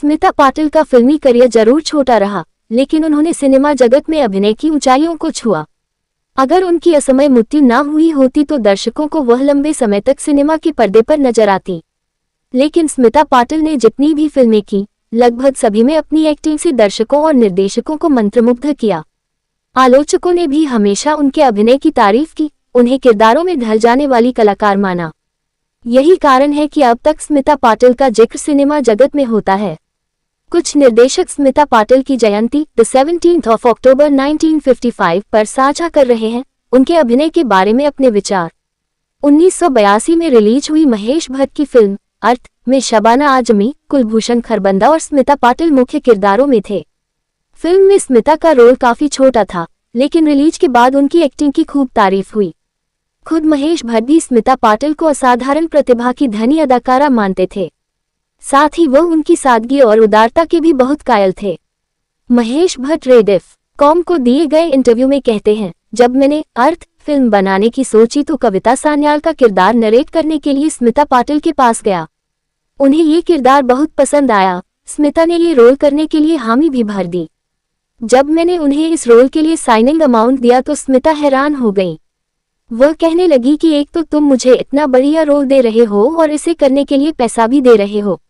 स्मिता पाटिल का फिल्मी करियर जरूर छोटा रहा, लेकिन उन्होंने सिनेमा जगत में अभिनय की ऊंचाइयों को छुआ। अगर उनकी असमय मृत्यु न हुई होती तो दर्शकों को वह लंबे समय तक सिनेमा के पर्दे पर नजर आती। लेकिन स्मिता पाटिल ने जितनी भी फिल्में की, लगभग सभी में अपनी एक्टिंग से दर्शकों और निर्देशकों को मंत्रमुग्ध किया। आलोचकों ने भी हमेशा उनके अभिनय की तारीफ की, उन्हें किरदारों में ढल जाने वाली कलाकार माना। यही कारण है कि अब तक स्मिता पाटिल का जिक्र सिनेमा जगत में होता है। कुछ निर्देशक स्मिता पाटिल की जयंती द 17th of October 1955 पर साझा कर रहे हैं उनके अभिनय के बारे में अपने विचार। 1982 में रिलीज हुई महेश भट्ट की फिल्म अर्थ में शबाना आजमी, कुलभूषण खरबंदा और स्मिता पाटिल मुख्य किरदारों में थे। फिल्म में स्मिता का रोल काफी छोटा था, लेकिन रिलीज के बाद उनकी एक्टिंग की खूब तारीफ हुई। खुद महेश भट्ट भी स्मिता पाटिल को असाधारण प्रतिभा की धनी अदाकारा मानते थे। साथ ही वह उनकी सादगी और उदारता के भी बहुत कायल थे। महेश भट्ट rediff.com को दिए गए इंटरव्यू में कहते हैं, जब मैंने अर्थ फिल्म बनाने की सोची तो कविता सान्याल का किरदार नरेट करने के लिए स्मिता पाटिल के पास गया। उन्हें ये किरदार बहुत पसंद आया। स्मिता ने ये रोल करने के लिए हामी भी भर दी। जब मैंने उन्हें इस रोल के लिए साइनिंग अमाउंट दिया तो स्मिता हैरान हो गई। वह कहने लगी कि एक तो तुम मुझे इतना बढ़िया रोल दे रहे हो और इसे करने के लिए पैसा भी दे रहे हो।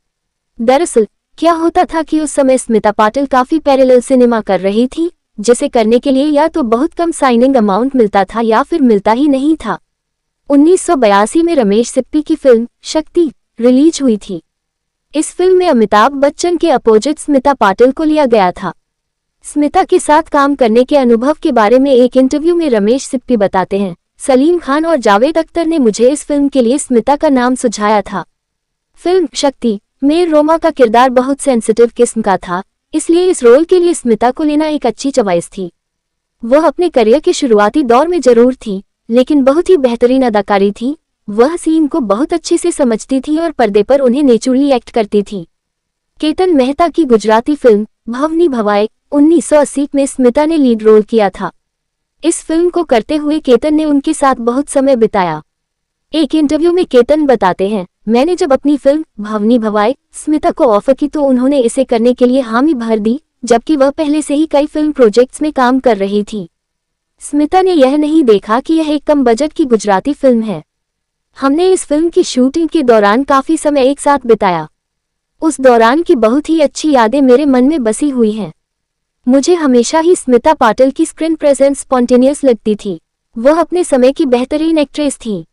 दरअसल क्या होता था कि उस समय स्मिता पाटिल काफी पैरेलल सिनेमा कर रही थी, जिसे करने के लिए या तो बहुत कम साइनिंग अमाउंट मिलता था या फिर मिलता ही नहीं था। 1982 में रमेश सिप्पी की फिल्म शक्ति रिलीज हुई थी। इस फिल्म में अमिताभ बच्चन के अपोजिट स्मिता पाटिल को लिया गया था। स्मिता के साथ काम करने के अनुभव के बारे में एक इंटरव्यू में रमेश सिप्पी बताते हैं, सलीम खान और जावेद अख्तर ने मुझे इस फिल्म के लिए स्मिता का नाम सुझाया था। फिल्म शक्ति में रोमा का किरदार बहुत सेंसिटिव किस्म का था, इसलिए इस रोल के लिए स्मिता को लेना एक अच्छी चॉइस थी। वह अपने करियर के शुरुआती दौर में जरूर थी, लेकिन बहुत ही बेहतरीन अदाकारी थी। वह सीन को बहुत अच्छे से समझती थी और पर्दे पर उन्हें नेचुरली एक्ट करती थी। केतन मेहता की गुजराती फिल्म भवनी भवाई 1980 में स्मिता ने लीड रोल किया था। इस फिल्म को करते हुए केतन ने उनके साथ बहुत समय बिताया। एक इंटरव्यू में केतन बताते हैं, मैंने जब अपनी फिल्म भवनी भवाई स्मिता को ऑफर की तो उन्होंने इसे करने के लिए हामी भर दी, जबकि वह पहले से ही कई फिल्म प्रोजेक्ट्स में काम कर रही थी। स्मिता ने यह नहीं देखा कि यह एक कम बजट की गुजराती फिल्म है। हमने इस फिल्म की शूटिंग के दौरान काफी समय एक साथ बिताया। उस दौरान की बहुत ही अच्छी यादें मेरे मन में बसी हुई हैं। मुझे हमेशा ही स्मिता पाटिल की स्क्रीन प्रेजेंस स्पॉन्टेनियस लगती थी। वह अपने समय की बेहतरीन एक्ट्रेस थी।